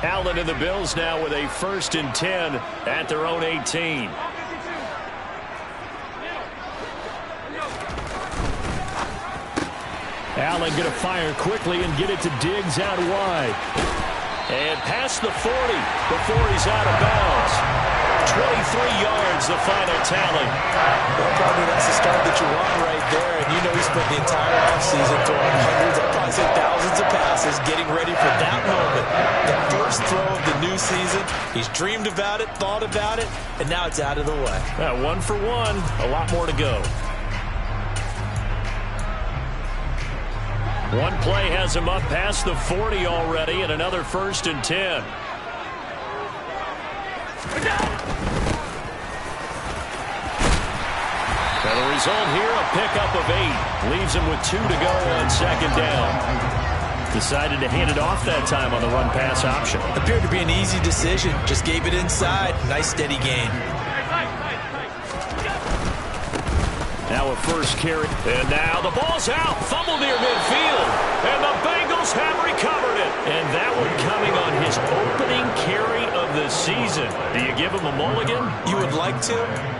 Allen and the Bills now with a 1st and 10 at their own 18. Allen going to fire quickly and get it to Diggs out wide. And past the 40 before he's out of bounds. 23 yards, the final tally. Well, probably that's the start that you want right there. And you know he spent the entire offseason throwing hundreds, I'd probably say thousands of passes, getting ready for that moment. The first throw of the new season. He's dreamed about it, thought about it, and now it's out of the way. 1 for 1, a lot more to go. One play has him up past the 40 already, and another 1st and 10. And the result here, a pickup of 8. Leaves him with 2 to go on 2nd down. Decided to hand it off that time on the run-pass option. Appeared to be an easy decision. Just gave it inside. Nice steady gain. Now a first carry. And now the ball's out. Fumble near midfield. And the Bengals have recovered it. And that one coming on his opening carry of the season. Do you give him a mulligan? You would like to,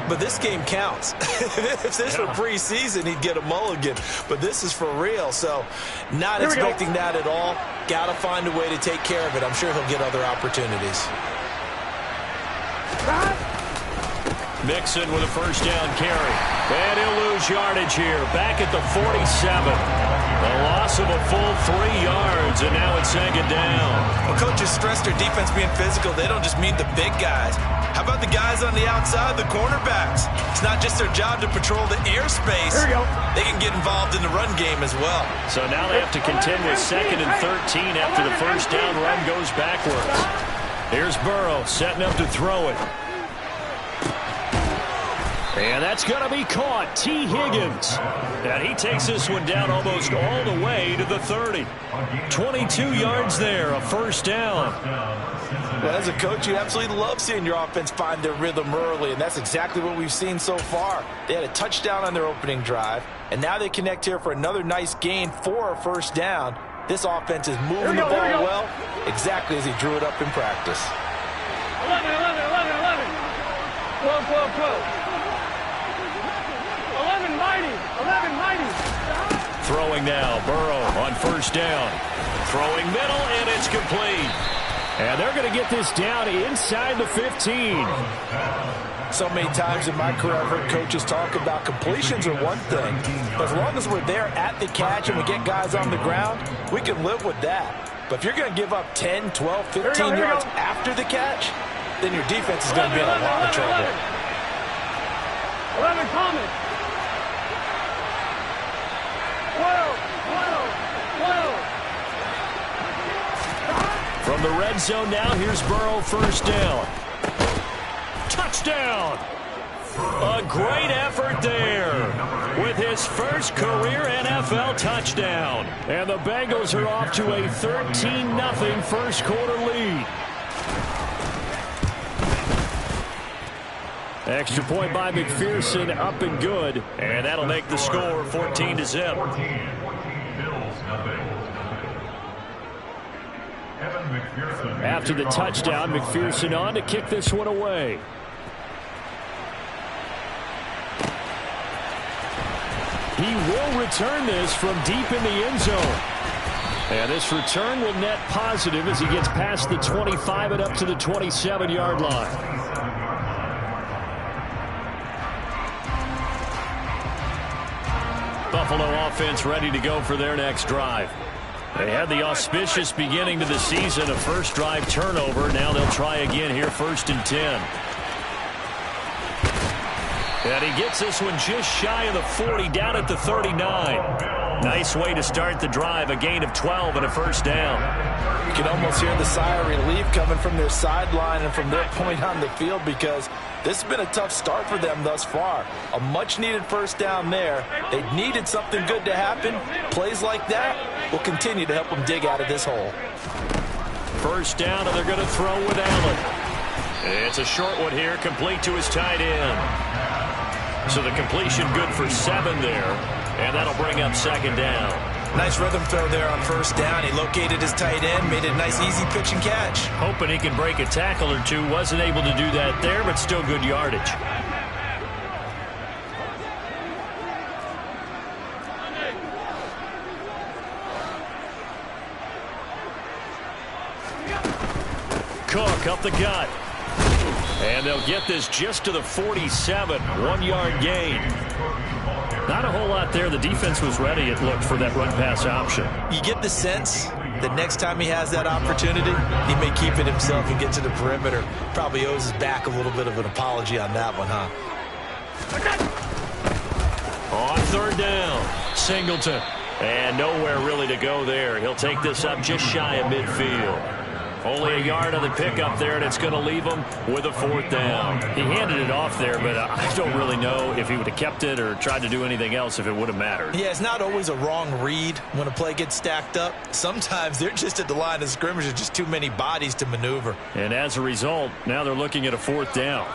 but this game counts. If this were preseason, he'd get a mulligan. But this is for real, so not expecting that at all. Got to find a way to take care of it. I'm sure he'll get other opportunities. Mixon with a 1st down carry. And he'll lose yardage here. Back at the 47. A loss of a full 3 yards, and now it's 2nd down. Well, coaches stress their defense being physical. They don't just mean the big guys. How about the guys on the outside, the cornerbacks? It's not just their job to patrol the airspace. They can get involved in the run game as well. So now they have to contend with 2nd and 13 after the 1st down run goes backwards. Here's Burrow setting up to throw it. And that's going to be caught. T. Higgins. And he takes this one down almost all the way to the 30. 22 yards there, a 1st down. Well, as a coach, you absolutely love seeing your offense find their rhythm early, and that's exactly what we've seen so far. They had a touchdown on their opening drive, and now they connect here for another nice gain for a 1st down. This offense is moving the ball well, exactly as he drew it up in practice. 11. 12. 11 mighty. Throwing now, Burrow on 1st down. Throwing middle, and it's complete. And they're going to get this down inside the 15. So many times in my career, I've heard coaches talk about completions are one thing. But as long as we're there at the catch and we get guys on the ground, we can live with that. But if you're going to give up 10, 12, 15 yards after the catch, then your defense is going to be in a lot of trouble. 11 coming. 12. From the red zone now, here's Burrow, 1st down. Touchdown! A great effort there with his first career NFL touchdown. And the Bengals are off to a 13-0 first quarter lead. Extra point by McPherson, up and good. And that'll make the score 14-0. After the touchdown, McPherson on to kick this one away. He will return this from deep in the end zone. And this return will net positive as he gets past the 25 and up to the 27-yard line. Buffalo offense ready to go for their next drive. They had the auspicious beginning to the season, a first drive turnover. Now they'll try again here, 1st and 10. And he gets this one just shy of the 40, down at the 39. Nice way to start the drive, a gain of 12 and a 1st down. You can almost hear the sigh of relief coming from their sideline and from their point on the field, because this has been a tough start for them thus far. A much-needed 1st down there. They needed something good to happen. Plays like that will continue to help them dig out of this hole. 1st down, and they're going to throw with Allen. It's a short one here, complete to his tight end. So the completion good for 7 there, and that'll bring up 2nd down. Nice rhythm throw there on first down. He located his tight end, made it a nice easy pitch and catch. Hoping he can break a tackle or two. Wasn't able to do that there, but still good yardage. Cook up the gut. And they'll get this just to the 47. 1-yard gain. Not a whole lot there. The defense was ready, it looked, for that run-pass option. You get the sense that next time he has that opportunity, he may keep it himself and get to the perimeter. Probably owes his back a little bit of an apology on that one, huh? On third down, Singleton. And nowhere really to go there. He'll take this up just shy of midfield. Only a yard on the pickup there, and it's going to leave him with a 4th down. He handed it off there, but I don't really know if he would have kept it or tried to do anything else if it would have mattered. Yeah, it's not always a wrong read when a play gets stacked up. Sometimes they're just at the line of scrimmage. There's just too many bodies to maneuver. And as a result, now they're looking at a 4th down.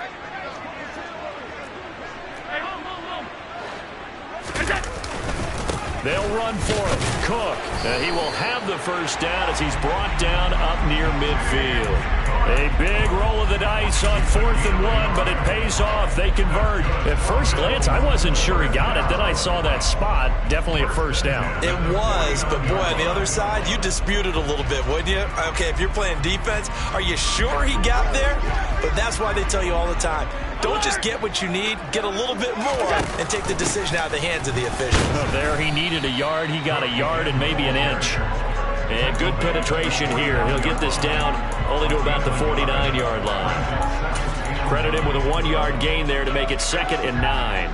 They'll run for him. Cook. He will have the first down as he's brought down up near midfield. A big roll of the dice on 4th and 1, but it pays off. They convert. At first glance, I wasn't sure he got it. Then I saw that spot. Definitely a first down. It was, but boy, on the other side, you disputed a little bit, wouldn't you? Okay, if you're playing defense, are you sure he got there? But that's why they tell you all the time, don't just get what you need, get a little bit more, and take the decision out of the hands of the officials. There he needed a yard. He got a yard and maybe an inch. And good penetration here. He'll get this down only to about the 49-yard line. Credit him with a 1-yard gain there to make it 2nd and 9.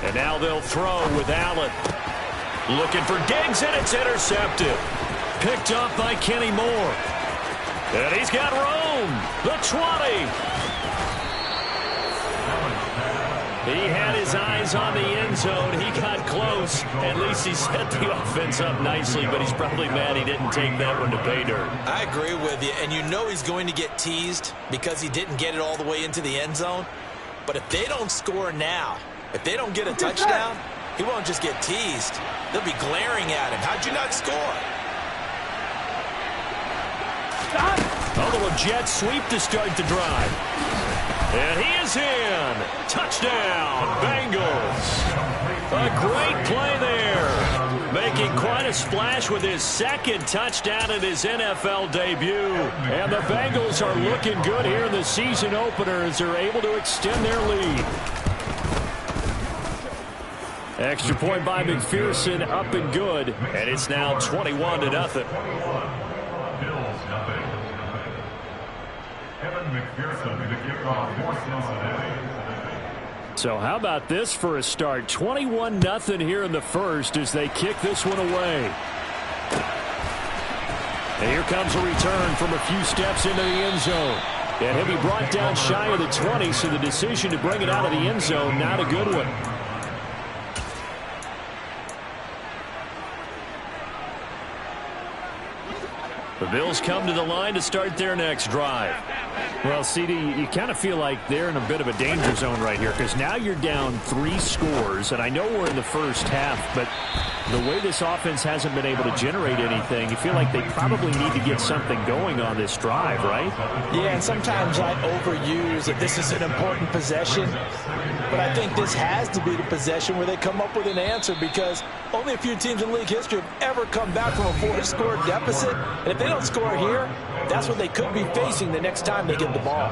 And now they'll throw with Allen. Looking for Diggs, and it's intercepted. Picked up by Kenny Moore. And he's got Rome. The 20. He had his eyes on the end zone. He got close. At least he set the offense up nicely, but he's probably mad he didn't take that one to pay dirt. I agree with you, and you know he's going to get teased because he didn't get it all the way into the end zone. But if they don't score now, if they don't get a touchdown, he won't just get teased. They'll be glaring at him. How'd you not score? A little jet sweep to start the drive. And he is in. Touchdown, Bengals. A great play there. Making quite a splash with his 2nd touchdown in his NFL debut. And the Bengals are looking good here in the season opener as they're able to extend their lead. Extra point by McPherson, up and good. And it's now 21-0. So how about this for a start? 21-0 here in the first as they kick this one away. And here comes a return from a few steps into the end zone. And he'll be brought down shy of the 20, so the decision to bring it out of the end zone, not a good one. The Bills come to the line to start their next drive. Well, CD, you kind of feel like they're in a bit of a danger zone right here because now you're down 3 scores, and I know we're in the first half, but the way this offense hasn't been able to generate anything, you feel like they probably need to get something going on this drive, right? Yeah, and sometimes I overuse that this is an important possession, but I think this has to be the possession where they come up with an answer because only a few teams in league history have ever come back from a 4-score deficit, and if they don't score here, that's what they could be facing the next time they get the ball.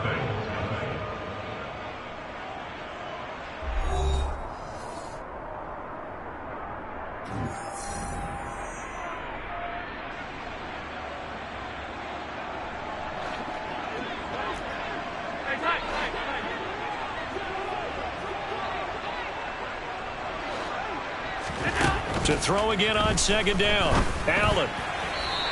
To throw again on 2nd down. Allen.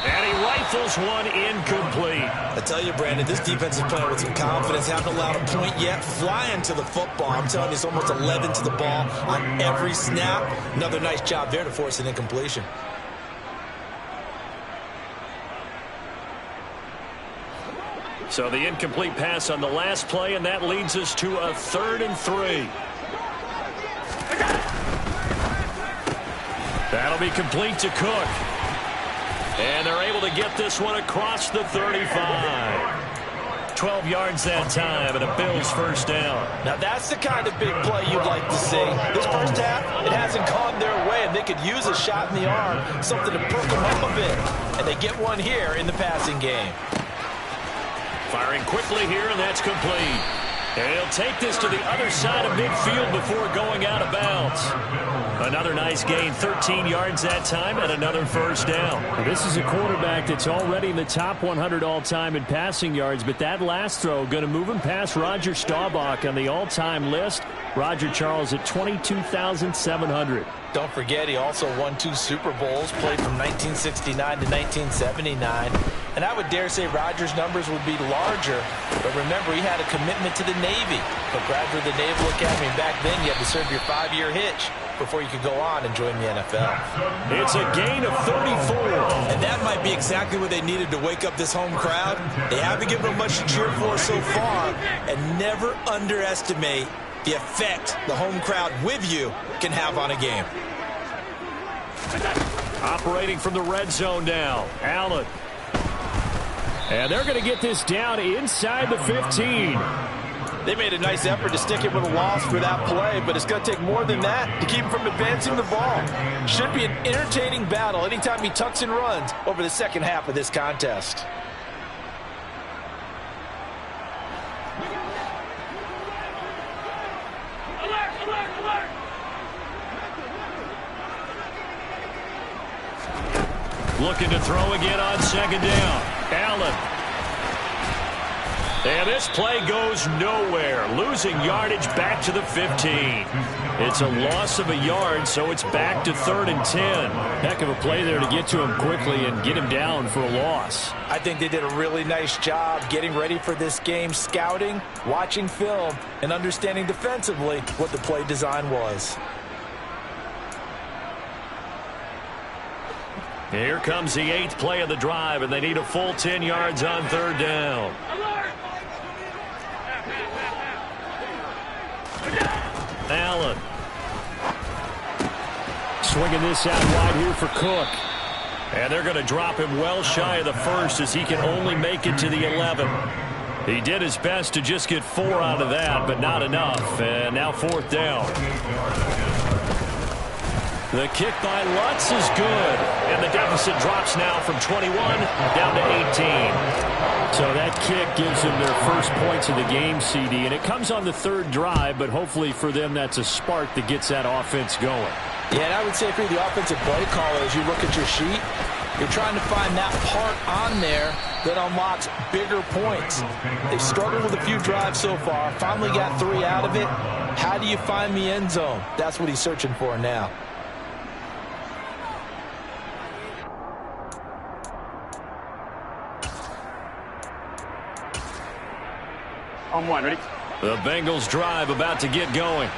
And he rifles one incomplete. I tell you, Brandon, this defense is playing with some confidence. Haven't allowed a point yet. Flying to the football. I'm telling you, it's almost 11 to the ball on every snap. Another nice job there to force an incompletion. So the incomplete pass on the last play, and that leads us to a 3rd and 3. That'll be complete to Cook. And they're able to get this one across the 35. 12 yards that time, and a Bills first down. Now that's the kind of big play you'd like to see. This first half, it hasn't gone their way, and they could use a shot in the arm, something to perk them up a bit. And they get one here in the passing game. Firing quickly here, and that's complete. And he'll take this to the other side of midfield before going out of bounds. Another nice gain, 13 yards that time, and another first down. This is a quarterback that's already in the top 100 all-time in passing yards, but that last throw going to move him past Roger Staubach on the all-time list. Roger Charles at 22,700. Don't forget, he also won 2 Super Bowls, played from 1969 to 1979. And I would dare say Rodgers' numbers would be larger. But remember, he had a commitment to the Navy. But graduate the Naval Academy. Back then, you had to serve your 5-year hitch before you could go on and join the NFL. It's a gain of 34. And that might be exactly what they needed to wake up this home crowd. They haven't given them much to cheer for so far. And never underestimate the effect the home crowd with you can have on a game. Operating from the red zone now. Allen. And they're going to get this down inside the 15. They made a nice effort to stick it with a loss for that play, but it's going to take more than that to keep him from advancing the ball. Should be an entertaining battle anytime he tucks and runs over the second half of this contest. Alert, alert, alert. Looking to throw again on second down. Allen. And this play goes nowhere. Losing yardage back to the 15. It's a loss of a yard, so it's back to 3rd and 10. Heck of a play there to get to him quickly and get him down for a loss. I think they did a really nice job getting ready for this game, scouting, watching film, and understanding defensively what the play design was. Here comes the 8th play of the drive, and they need a full 10 yards on 3rd down. Allen. Swinging this out wide here for Cook. And they're going to drop him well shy of the first as he can only make it to the 11. He did his best to just get 4 out of that, but not enough. And now 4th down. The kick by Lutz is good. And the deficit drops now from 21 down to 18. So that kick gives them their first points of the game, CD. And it comes on the 3rd drive, but hopefully for them that's a spark that gets that offense going. Yeah, and I would say for the offensive play caller, as you look at your sheet, you're trying to find that part on there that unlocks bigger points. They've struggled with a few drives so far, finally got 3 out of it. How do you find the end zone? That's what he's searching for now. On 1, ready? The Bengals drive about to get going.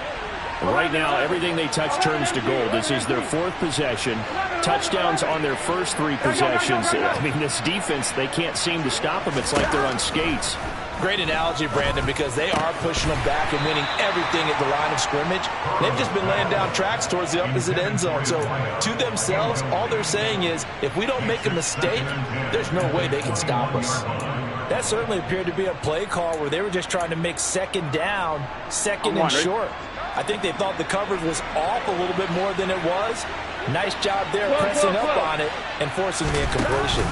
Right now, everything they touch turns to gold. This is their 4th possession. Touchdowns on their first 3 possessions. I mean, this defense, they can't seem to stop them. It's like they're on skates. Great analogy, Brandon, because they are pushing them back and winning everything at the line of scrimmage. They've just been laying down tracks towards the opposite end zone. So to themselves, all they're saying is, if we don't make a mistake, there's no way they can stop us. That certainly appeared to be a play call where they were just trying to make second down, second and short. I think they thought the coverage was off a little bit more than it was. Nice job there pressing up on it and forcing the incompletion.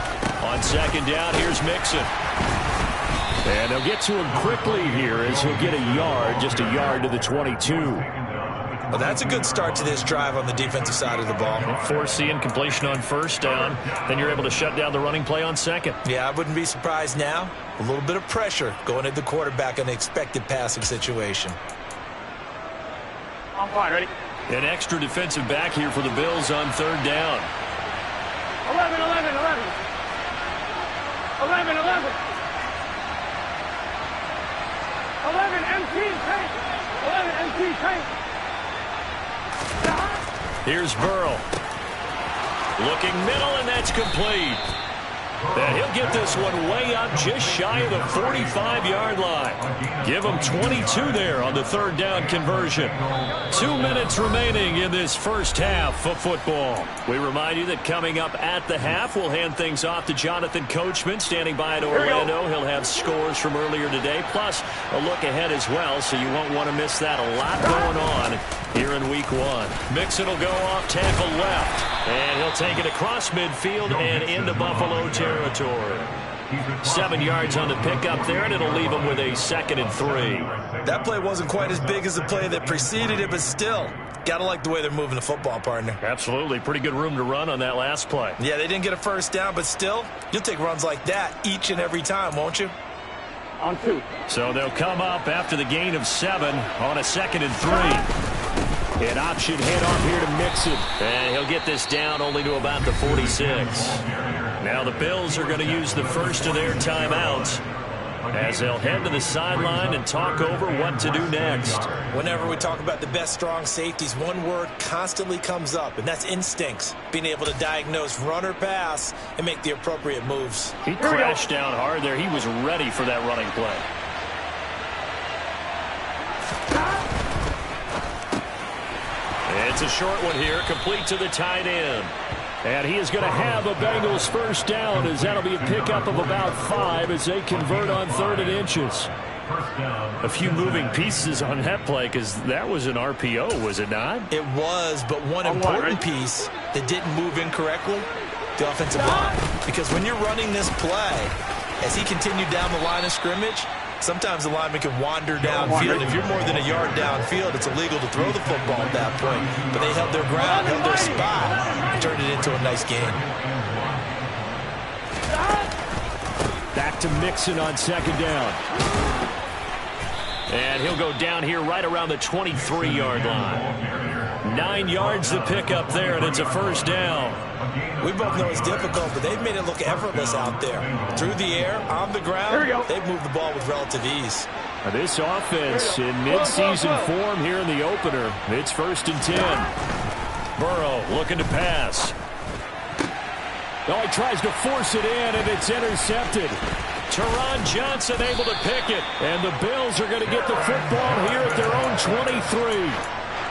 On second down, here's Mixon. And they'll get to him quickly here as he'll get a yard, just a yard to the 22. Well, that's a good start to this drive on the defensive side of the ball. Force the incompletion on first down. Then you're able to shut down the running play on second. Yeah, I wouldn't be surprised now. A little bit of pressure going at the quarterback in an expected passing situation. On 1, ready? An extra defensive back here for the Bills on 3rd down. 11, 11, 11. 11, 11. 11, MT, tank. 11, MT, tank. Here's Burrow. Looking middle, and that's complete. And he'll get this one way up just shy of the 45-yard line. Give him 22 there on the third down conversion. 2 minutes remaining in this first half of football. We remind you that coming up at the half, we'll hand things off to Jonathan Coachman standing by in Orlando. He'll have scores from earlier today, plus a look ahead as well, so you won't want to miss that. A lot going on here in week one. Mixon will go off tackle left, and he'll take it across midfield and into Buffalo territory. 7 yards on the pickup there, and it'll leave him with a 2nd and 3. That play wasn't quite as big as the play that preceded it, but still, got to like the way they're moving the football, partner. Absolutely. Pretty good room to run on that last play. Yeah, they didn't get a first down, but still, you'll take runs like that each and every time, won't you? On 2. So they'll come up after the gain of 7 on a 2nd and 3. An option handoff here to Mixon. And he'll get this down only to about the 46. Now the Bills are going to use the first of their timeouts as they'll head to the sideline and talk over what to do next. Whenever we talk about the best strong safeties, one word constantly comes up, and that's instincts. Being able to diagnose run or pass and make the appropriate moves. He crashed down hard there. He was ready for that running play. It's a short one here, complete to the tight end. And he is going to have a Bengals first down, as that'll be a pickup of about 5 as they convert on 3rd and inches. A few moving pieces on that play, because that was an RPO, was it not? It was, but one important piece that didn't move incorrectly, the offensive line. Because when you're running this play, as he continued down the line of scrimmage, sometimes the lineman can wander downfield. If you're more than a yard downfield, it's illegal to throw the football at that point. But they held their ground, held their spot, and turned it into a nice game. Back to Mixon on 2nd down. And he'll go down here right around the 23-yard line. 9 yards to pick up there, and it's a first down. We both know it's difficult, but they've made it look effortless out there. Through the air, on the ground, they've moved the ball with relative ease. This offense in mid-season form here in the opener. It's 1st and 10. Burrow looking to pass. Oh, he tries to force it in, and it's intercepted. Teron Johnson able to pick it, and the Bills are going to get the football here at their own 23.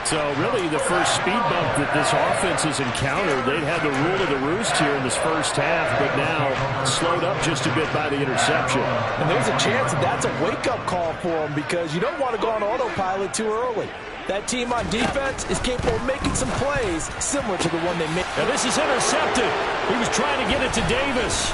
So really the first speed bump that this offense has encountered. They'd had the rule of the roost here in this first half, but now slowed up just a bit by the interception. And there's a chance that that's a wake-up call for them, because you don't want to go on autopilot too early. That team on defense is capable of making some plays similar to the one they made. Now this is intercepted. He was trying to get it to Davis.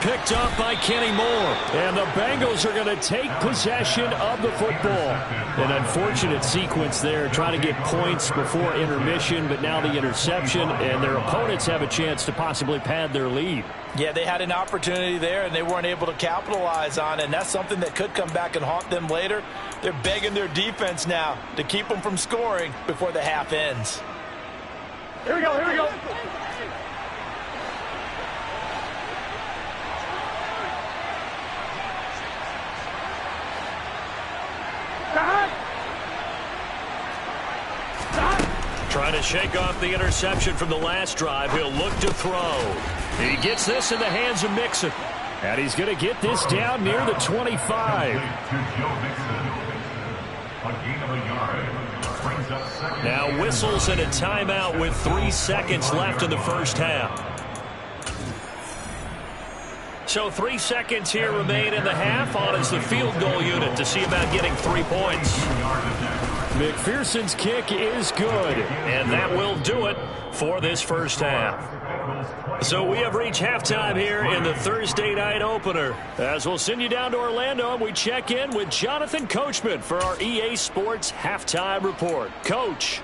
Picked off by Kenny Moore. And the Bengals are going to take possession of the football. An unfortunate sequence there, trying to get points before intermission, but now the interception, and their opponents have a chance to possibly pad their lead. Yeah, they had an opportunity there, and they weren't able to capitalize on it, and that's something that could come back and haunt them later. They're begging their defense now to keep them from scoring before the half ends. Here we go, here we go. Trying to shake off the interception from the last drive. He'll look to throw. He gets this in the hands of Mixon. And he's going to get this down near the 25. Now whistles and a timeout with 3 seconds left in the first half. So 3 seconds here remain in the half. On is the field goal unit to see about getting 3 points. McPherson's kick is good, and that will do it for this first half. So we have reached halftime here in the Thursday night opener. As we'll send you down to Orlando, and we check in with Jonathan Coachman for our EA Sports Halftime Report. Coach.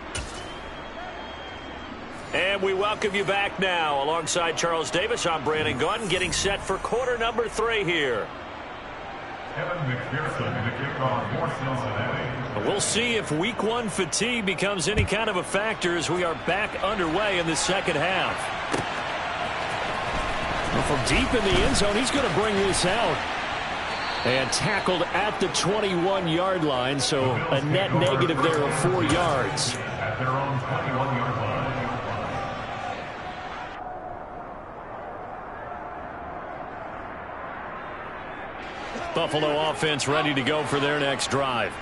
And we welcome you back now. Alongside Charles Davis, I'm Brandon Gaudin, getting set for quarter number 3 here. Kevin McPherson to kick off for Cincinnati. We'll see if week 1 fatigue becomes any kind of a factor as we are back underway in the second half. Well, from deep in the end zone, he's going to bring this out. And tackled at the 21-yard line, so a net negative there of 4 yards. At their own 21-yard line. Buffalo offense ready to go for their next drive.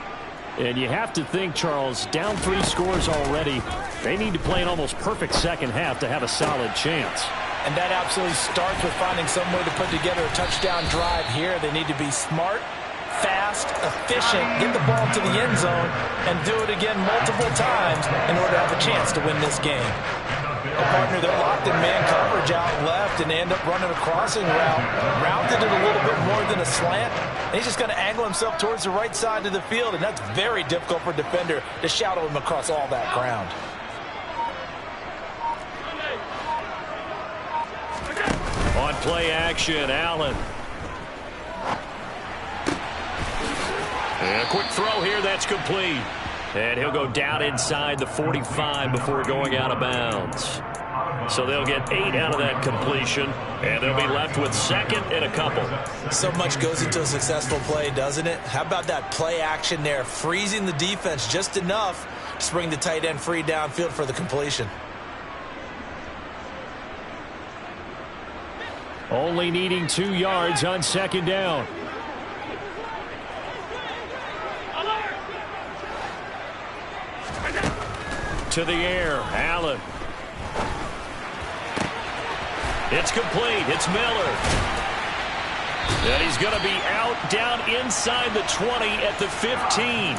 And you have to think, Charles, down 3 scores already. They need to play an almost perfect second half to have a solid chance. And that absolutely starts with finding some way to put together a touchdown drive here. They need to be smart, fast, efficient, get the ball to the end zone, and do it again multiple times in order to have a chance to win this game. A partner, they're locked in man coverage out left, and they end up running a crossing route. Rounded it a little bit more than a slant. And he's just going to angle himself towards the right side of the field, and that's very difficult for a defender to shadow him across all that ground. On play action, Allen. And a quick throw here, that's complete. And he'll go down inside the 45 before going out of bounds. So they'll get 8 out of that completion, and they'll be left with second and a couple. So much goes into a successful play, doesn't it? How about that play action there, freezing the defense just enough to bring the tight end free downfield for the completion. Only needing 2 yards on second down. To the air, Allen. It's complete. It's Miller. And he's going to be out down inside the 20 at the 15.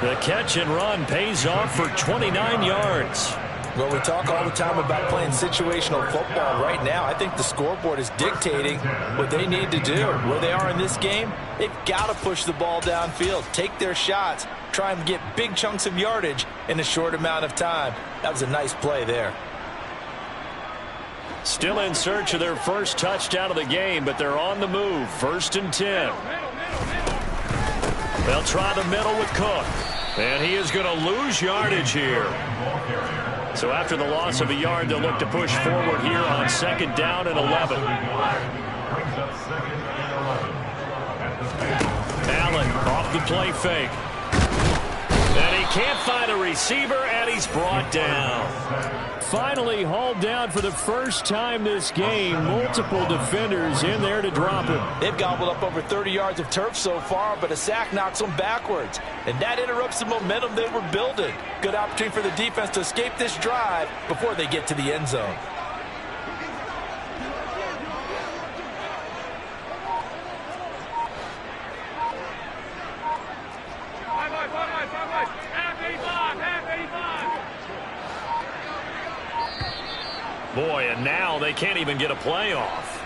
The catch and run pays off for 29 yards. Well, we talk all the time about playing situational football. Right now, I think the scoreboard is dictating what they need to do. Where they are in this game, they've got to push the ball downfield, take their shots, try and get big chunks of yardage in a short amount of time. That was a nice play there. Still in search of their first touchdown of the game, but they're on the move. 1st and 10. They'll try the middle with Cook. And he is going to lose yardage here. So after the loss of a yard, they'll look to push forward here on 2nd down and 11. Allen off the play fake. And he can't find a receiver, and he's brought down. Finally hauled down for the first time this game. Multiple defenders in there to drop him. They've gobbled up over 30 yards of turf so far, but a sack knocks them backwards. And that interrupts the momentum they were building. Good opportunity for the defense to escape this drive before they get to the end zone. Boy, and now they can't even get a playoff.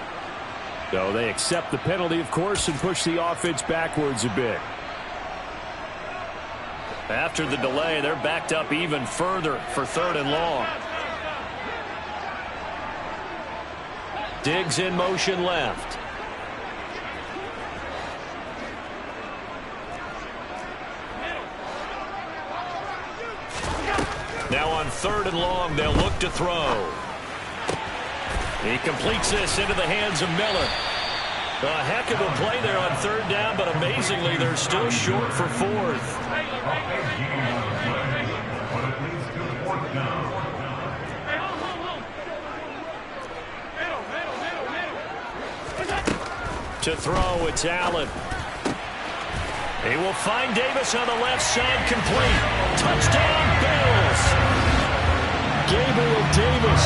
So they accept the penalty, of course, and push the offense backwards a bit. After the delay, they're backed up even further for 3rd and long. Diggs in motion left. Now on 3rd and long, they'll look to throw. He completes this into the hands of Miller. A heck of a play there on 3rd down, but amazingly, they're still short for 4th. To throw, it's Allen. He will find Davis on the left side, complete. Touchdown, Bills. Gabriel Davis,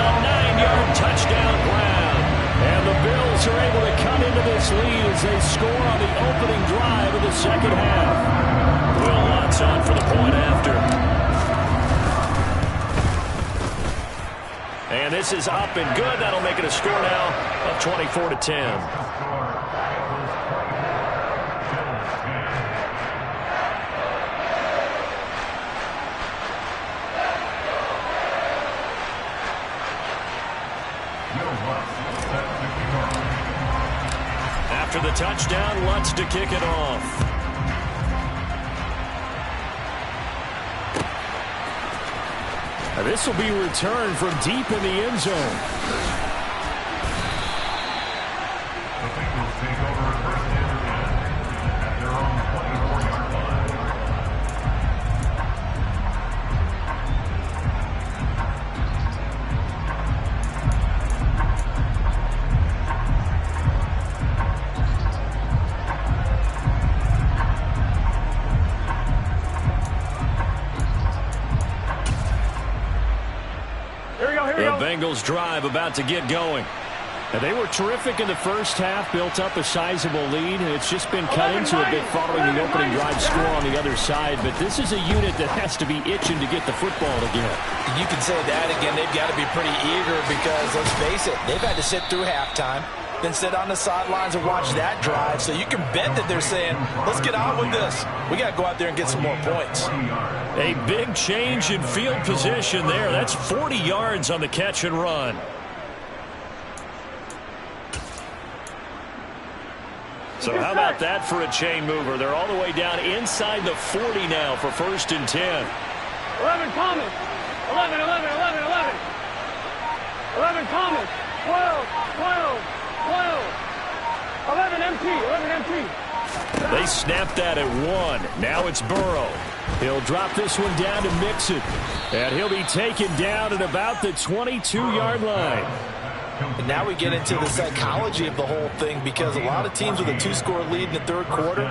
a 9-yard touchdown grab. And the Bills are able to cut into this lead as they score on the opening drive of the second half. Will Lutz on for the point after. And this is up and good. That'll make it a score now of 24-10. After the touchdown, Lutz to kick it off. Now this will be returned from deep in the end zone. The Bengals take over first and 10 at their own 24-yard line. Bengals drive about to get going. And they were terrific in the first half, built up a sizable lead, and it's just been cut into a bit following the opening drive score on the other side. But this is a unit that has to be itching to get the football again. You can say that again. They've got to be pretty eager because, let's face it, they've had to sit through halftime, then sit on the sidelines and watch that drive. So you can bet that they're saying, let's get on with this. We got to go out there and get some more points. A big change in field position there. That's 40 yards on the catch and run. So how about that for a chain mover? They're all the way down inside the 40 now for 1st and 10. 11 Thomas. 11, 11, 11, 11. 11 Thomas. 12, 12, 12. 11 MT, 11 MT. They snapped that at 1. Now it's Burrow. He'll drop this one down to Mixon. And he'll be taken down at about the 22-yard line. And now we get into the psychology of the whole thing because a lot of teams with a 2-score lead in the third quarter,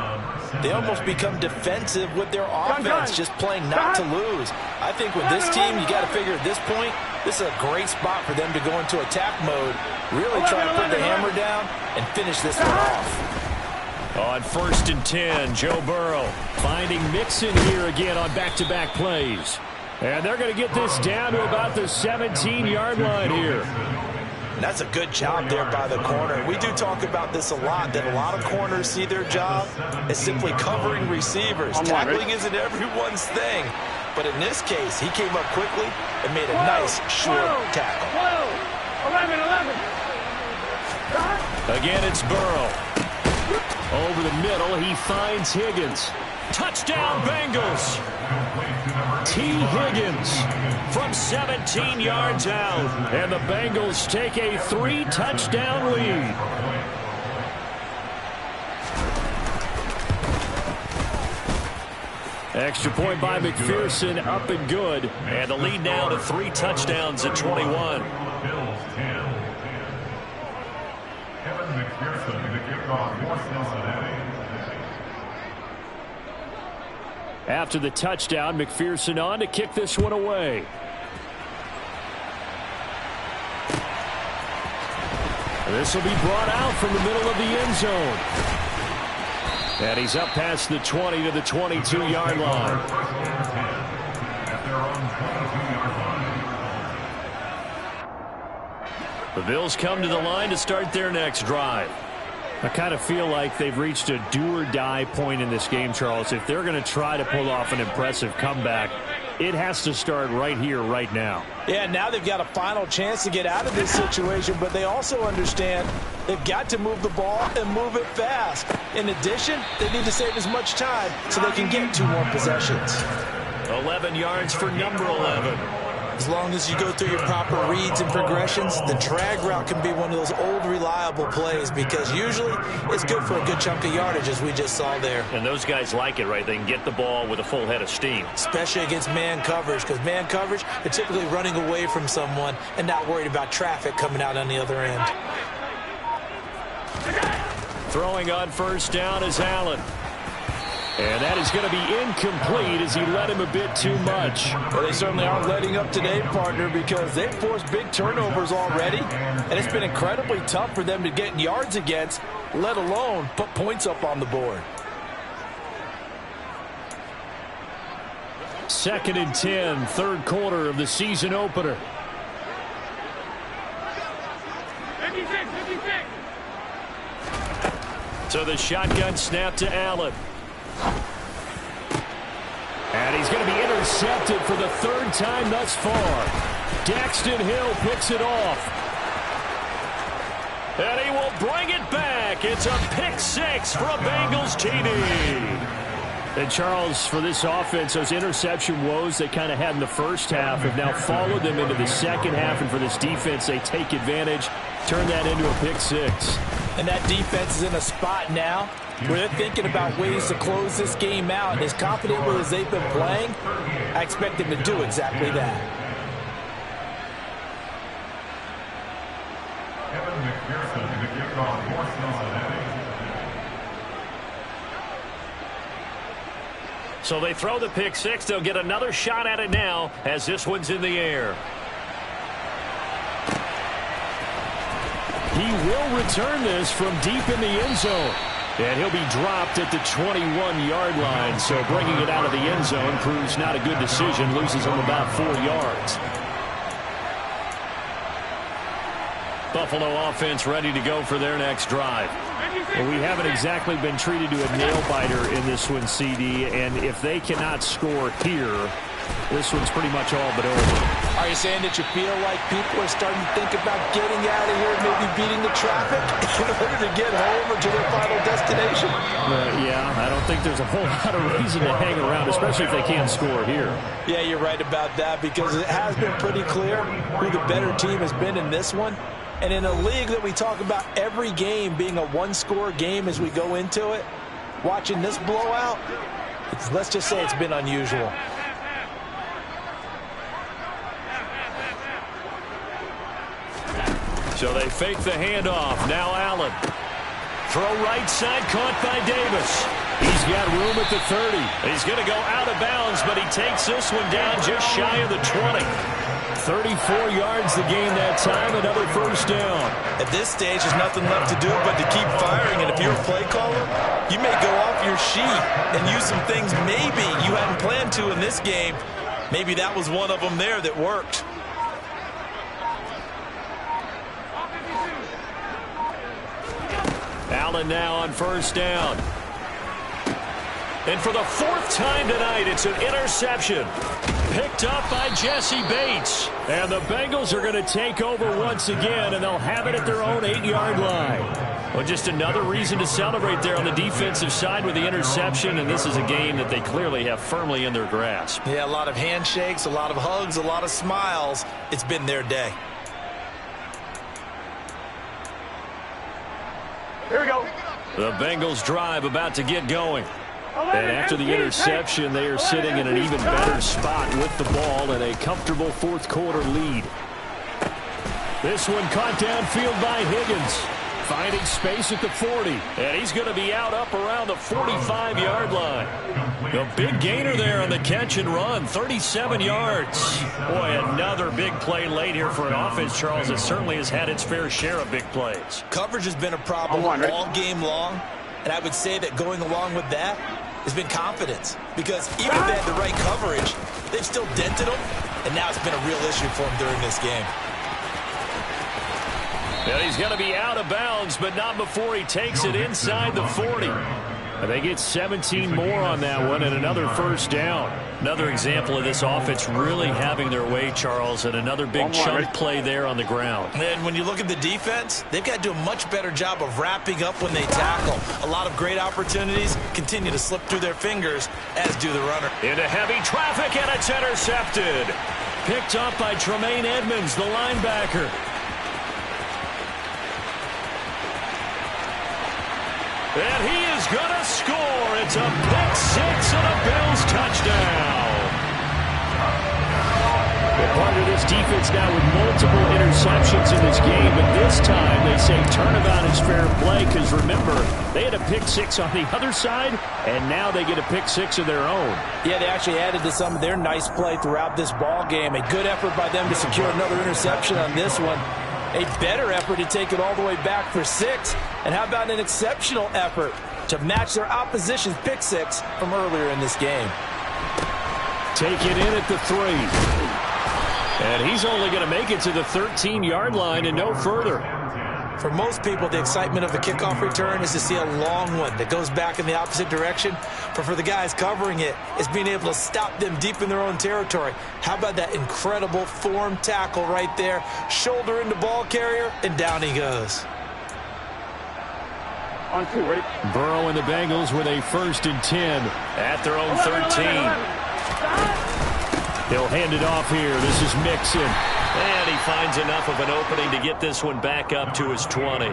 they almost become defensive with their offense, just playing not to lose. I think with this team, you got to figure at this point, this is a great spot for them to go into attack mode, really try to put the hammer down and finish this one off. On 1st and 10, Joe Burrow finding Mixon here again on back-to-back plays. And they're going to get this down to about the 17-yard line here. That's a good job there by the corner. We do talk about this a lot, that a lot of corners see their job as simply covering receivers. Tackling isn't everyone's thing. But in this case, he came up quickly and made a nice, short tackle. 11, 11. Again, it's Burrow. Over the middle, he finds Higgins. Touchdown, Bengals. T. Higgins from 17 yards out. And the Bengals take a 3-touchdown lead. Extra point by McPherson, up and good. And the lead now to 3 touchdowns at 21. Bills 10. Kevin McPherson to kick off for Cincinnati. After the touchdown, McPherson on to kick this one away. This will be brought out from the middle of the end zone. And he's up past the 20 to the 22-yard line. At their own 22-yard line. The Bills come to the line to start their next drive. I kind of feel like they've reached a do-or-die point in this game, Charles. If they're going to try to pull off an impressive comeback, it has to start right here, right now. Yeah, now they've got a final chance to get out of this situation, but they also understand they've got to move the ball and move it fast. In addition, they need to save as much time so they can get 2 more possessions. 11 yards for number 11. As long as you go through your proper reads and progressions, the drag route can be one of those old reliable plays because usually it's good for a good chunk of yardage, as we just saw there. And those guys like it, right? They can get the ball with a full head of steam. Especially against man coverage, because man coverage, they're typically running away from someone and not worried about traffic coming out on the other end. Throwing on 1st down is Allen. And that is going to be incomplete as he led him a bit too much. Well, they certainly aren't letting up today, partner, because they've forced big turnovers already, and it's been incredibly tough for them to get yards against, let alone put points up on the board. 2nd and 10, third quarter of the season opener. 56, 56. So the shotgun snap to Allen. And he's going to be intercepted for the 3rd time thus far. Daxton Hill picks it off. And he will bring it back. It's a pick 6 for a Bengals TD. And Charles, for this offense, those interception woes they kind of had in the first half have now followed them into the second half. And for this defense, they take advantage, turn that into a pick 6. And that defense is in a spot now where they're thinking about ways to close this game out. And as confidently as they've been playing, I expect them to do exactly that. Kevin McPherson to kick off for Cincinnati. So they throw the pick 6. They'll get another shot at it now as this one's in the air. He will return this from deep in the end zone. And he'll be dropped at the 21-yard line. So bringing it out of the end zone proves not a good decision. Loses him about 4 yards. Buffalo offense ready to go for their next drive. Well, we haven't exactly been treated to a nail-biter in this one, CD. And if they cannot score here, this one's pretty much all but over. Are you saying that you feel like people are starting to think about getting out of here, maybe beating the traffic in order to get home or to their final destination? Yeah, I don't think there's a whole lot of reason to hang around, especially if they can't score here. Yeah, you're right about that, because it has been pretty clear who the better team has been in this one. And in a league that we talk about every game being a one-score game as we go into it, watching this blowout, let's just say it's been unusual. So they fake the handoff. Now Allen. Throw right side, caught by Davis. He's got room at the 30. He's going to go out of bounds, but he takes this one down just shy of the 20. 34 yards the game that time, another first down. At this stage, there's nothing left to do but to keep firing. And if you're a play caller, you may go off your sheet and use some things maybe you hadn't planned to in this game. Maybe that was one of them there that worked. Allen now on first down. And for the 4th time tonight, it's an interception. Picked up by Jesse Bates. And the Bengals are going to take over once again, and they'll have it at their own 8-yard line. Well, just another reason to celebrate there on the defensive side with the interception, and this is a game that they clearly have firmly in their grasp. Yeah, a lot of handshakes, a lot of hugs, a lot of smiles. It's been their day. Here we go. The Bengals drive about to get going. And after the interception, they are sitting in an even better spot with the ball and a comfortable 4th quarter lead. This one caught downfield by Higgins. Finding space at the 40. And he's going to be out up around the 45-yard line. The big gainer there on the catch and run, 37 yards. Boy, another big play late here for an offense, Charles, that certainly has had its fair share of big plays. Coverage has been a problem all game long, and I would say that going along with that has been confidence, because even if they had the right coverage, they've still dented them, and now it's been a real issue for them during this game. And he's going to be out of bounds, but not before he takes it inside the 40. And they get 17 more on that one and another first down. Another example of this offense really having their way, Charles, and another big chunk play there on the ground. And when you look at the defense, they've got to do a much better job of wrapping up when they tackle. A lot of great opportunities continue to slip through their fingers, as do the runner. Into heavy traffic, and it's intercepted. Picked up by Tremaine Edmonds, the linebacker. And he is going to score. It's a pick-6 and a Bills touchdown. Well, part of this defense now with multiple interceptions in this game, but this time they say turnabout is fair play, because remember, they had a pick-6 on the other side, and now they get a pick-6 of their own. Yeah, they actually added to some of their nice play throughout this ball game. A good effort by them to secure another interception on this one. A better effort to take it all the way back for 6. And how about an exceptional effort to match their opposition's pick-6 from earlier in this game? Take it in at the 3. And he's only going to make it to the 13-yard line and no further. For most people, the excitement of the kickoff return is to see a long one that goes back in the opposite direction. But for the guys covering it, it's being able to stop them deep in their own territory. How about that incredible form tackle right there? Shoulder into ball carrier, and down he goes. On 2, ready? Burrow and the Bengals with a 1st and 10 at their own 13. He'll hand it off here. This is Mixon. And he finds enough of an opening to get this one back up to his 20.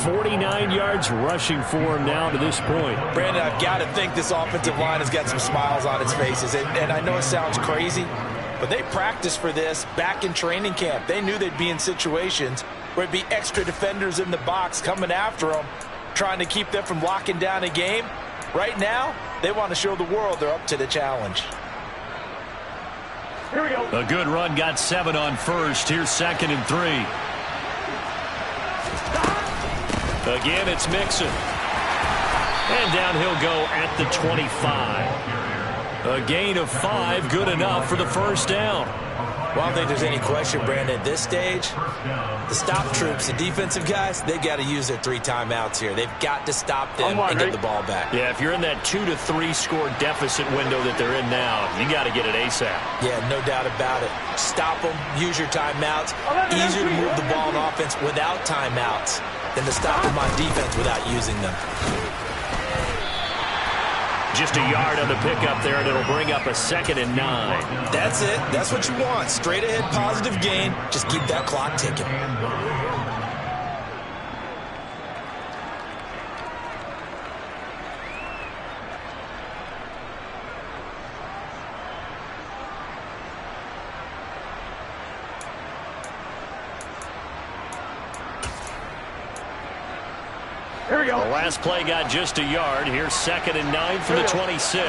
49 yards rushing for him now to this point. Brandon, I've got to think this offensive line has got some smiles on its faces. And I know it sounds crazy, but they practiced for this back in training camp. They knew they'd be in situations where it'd be extra defenders in the box coming after them, trying to keep them from locking down a game. Right now, they want to show the world they're up to the challenge. Here we go. A good run, got 7 on first. Here's 2nd and 3. Again, it's Mixon. And down he'll go at the 25. A gain of 5, good enough for the first down. Well, I don't think there's any question, Brandon, at this stage, the stop troops, the defensive guys, they've got to use their 3 timeouts here. They've got to stop them and get the ball back. Yeah, if you're in that 2 to 3 score deficit window that they're in now, you got to get it ASAP. Yeah, no doubt about it. Stop them, use your timeouts. Easier to move the ball on offense without timeouts than to stop them on defense without using them. Just a yard on the pickup there, and it'll bring up a 2nd and 9. That's it. That's what you want. Straight ahead positive gain. Just keep that clock ticking. Here we go. The last play got just a yard. Here's 2nd and 9 from the 26.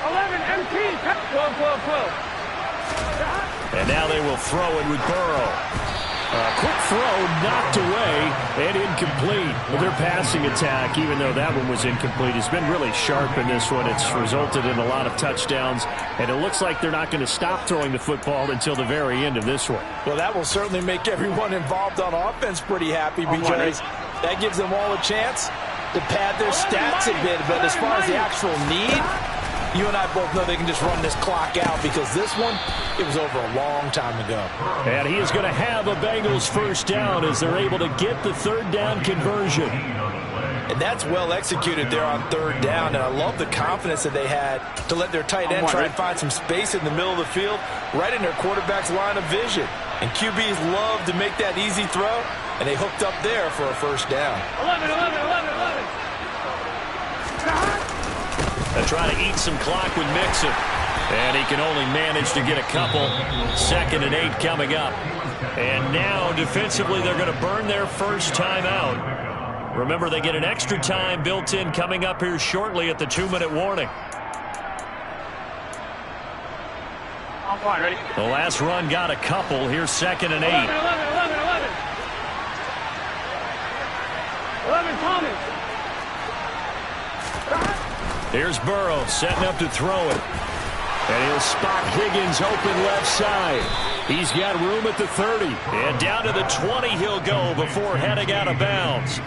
11, empty, 12, 12, 12. And now they will throw it with Burrow. Quick throw, knocked away, and incomplete. Well, their passing attack, even though that one was incomplete, has been really sharp in this one. It's resulted in a lot of touchdowns, and it looks like they're not going to stop throwing the football until the very end of this one. Well, that will certainly make everyone involved on offense pretty happy because that gives them all a chance to pad their stats a bit. But as far as the actual need, you and I both know they can just run this clock out because this one, it was over a long time ago. And he is going to have a Bengals first down as they're able to get the 3rd down conversion. And that's well executed there on 3rd down. And I love the confidence that they had to let their tight end try and find some space in the middle of the field, right in their quarterback's line of vision. And QBs love to make that easy throw, and they hooked up there for a first down. 11, 11, 11, 11. They're trying to eat some clock with Mixon. And he can only manage to get a couple. 2nd and 8 coming up. And now, defensively, they're going to burn their first time out. Remember, they get an extra time built in coming up here shortly at the 2-minute warning. I'm fine, ready? The last run got a couple. Here's 2nd and 8. 11, 11, 11, 11. 11, Thomas. Here's Burrow setting up to throw it. And he'll spot Higgins open left side. He's got room at the 30. And down to the 20 he'll go before heading out of bounds.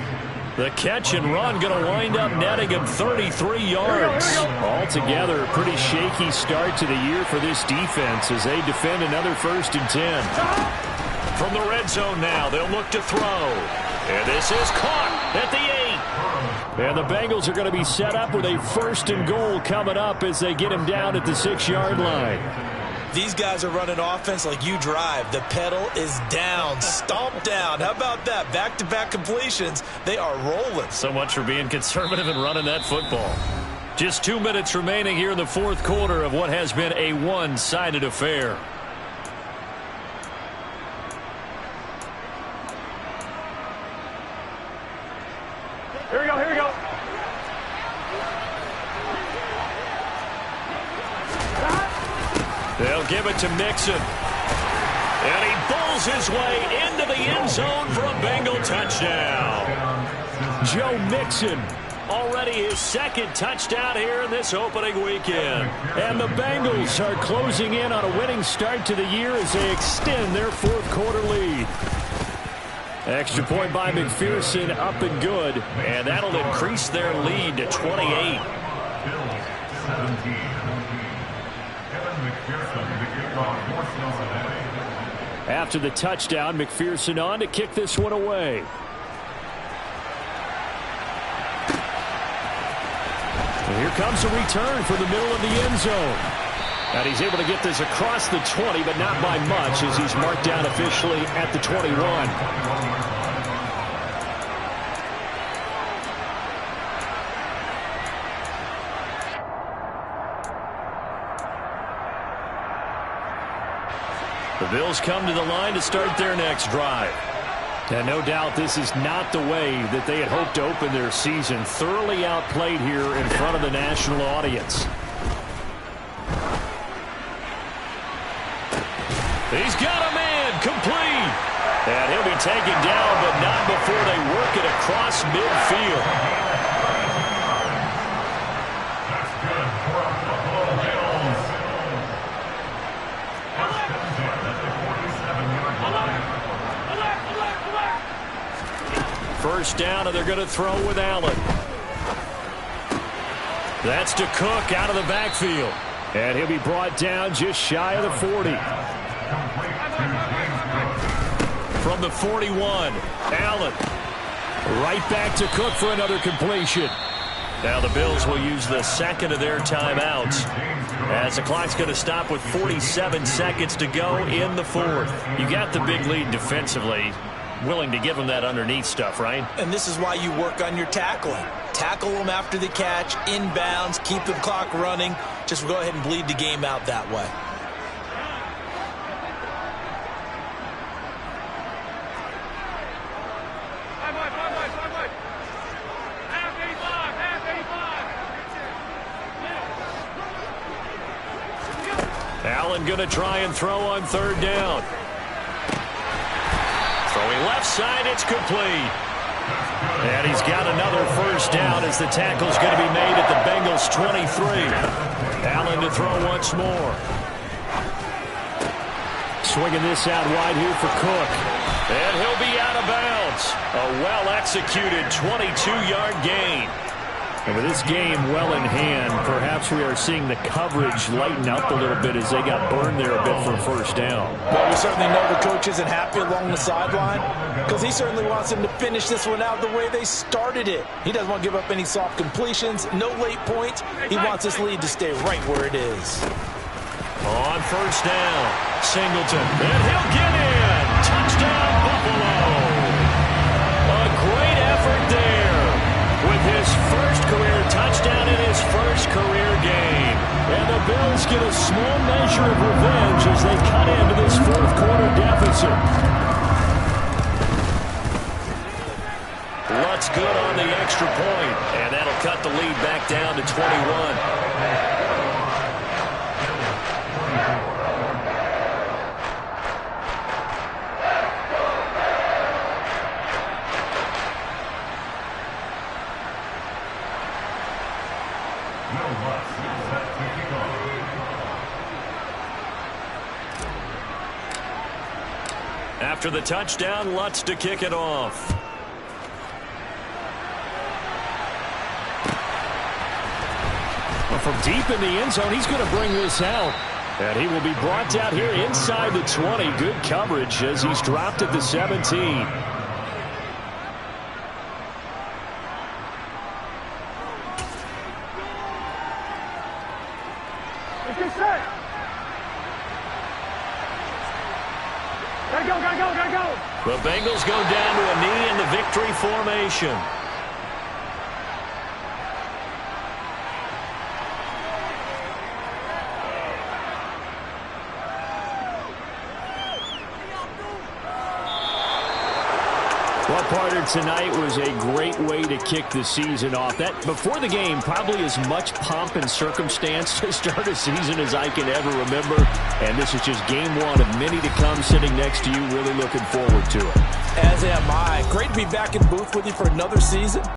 The catch and run going to wind up netting him 33 yards. Altogether, a pretty shaky start to the year for this defense as they defend another 1st and 10. From the red zone now, they'll look to throw. And this is caught at the 8. And the Bengals are going to be set up with a 1st and goal coming up as they get him down at the 6-yard line. These guys are running offense like you drive. The pedal is down, stomp down. How about that? Back-to-back completions. They are rolling. So much for being conservative and running that football. Just 2 minutes remaining here in the 4th quarter of what has been a one-sided affair. Here we go, here we go. They'll give it to Mixon. And he bowls his way into the end zone for a Bengal touchdown. Joe Mixon, already his 2nd touchdown here in this opening weekend. And the Bengals are closing in on a winning start to the year as they extend their 4th quarter lead. Extra point by McPherson, up and good. And that'll increase their lead to 28. After the touchdown, McPherson on to kick this one away. And here comes a return from the middle of the end zone. And he's able to get this across the 20, but not by much as he's marked down officially at the 21. The Bills come to the line to start their next drive. And no doubt this is not the way that they had hoped to open their season. Thoroughly outplayed here in front of the national audience. He's got a man, complete. And he'll be taken down, but not before they work it across midfield. That's good for a Buffalo Bills. First and 10 at the 47-yard line. First down, and they're going to throw with Allen. That's Tnchuck out of the backfield. And he'll be brought down just shy of the 40. From the 41, Allen. Right back to Cook for another completion. Now the Bills will use the second of their timeouts as the clock's going to stop with 47 seconds to go in the fourth. You got the big lead defensively. Willing to give them that underneath stuff, right? And this is why you work on your tackling. Tackle them after the catch, inbounds, keep the clock running. Just go ahead and bleed the game out that way. Allen going to try and throw on third down. Throwing left side, it's complete. And he's got another first down as the tackle's going to be made at the Bengals 23. Allen to throw once more. Swinging this out wide here for Cook. And he'll be out of bounds. A well-executed 22-yard gain. And with this game well in hand, perhaps we are seeing the coverage lighten up a little bit as they got burned there a bit for a first down. Well, we certainly know the coach isn't happy along the sideline because he certainly wants them to finish this one out the way they started it. He doesn't want to give up any soft completions, no late points. He wants this lead to stay right where it is. On first down, Singleton. And he'll get in. Touchdown, Buffalo. A great effort there. With his first career touchdown in his first career game. And the Bills get a small measure of revenge as they cut into this fourth quarter deficit. Lutz good on the extra point, and that'll cut the lead back down to 21. After the touchdown, Lutz to kick it off. Well, from deep in the end zone, he's going to bring this out. And he will be brought down here inside the 20. Good coverage as he's dropped at the 17. The Bengals go down to a knee in the victory formation. Well, partner, tonight was a great way to kick the season off. That before the game, probably as much pomp and circumstance to start a season as I can ever remember. And this is just game one of many to come. Sitting next to you, really looking forward to it. As am I. Great to be back in booth with you for another season.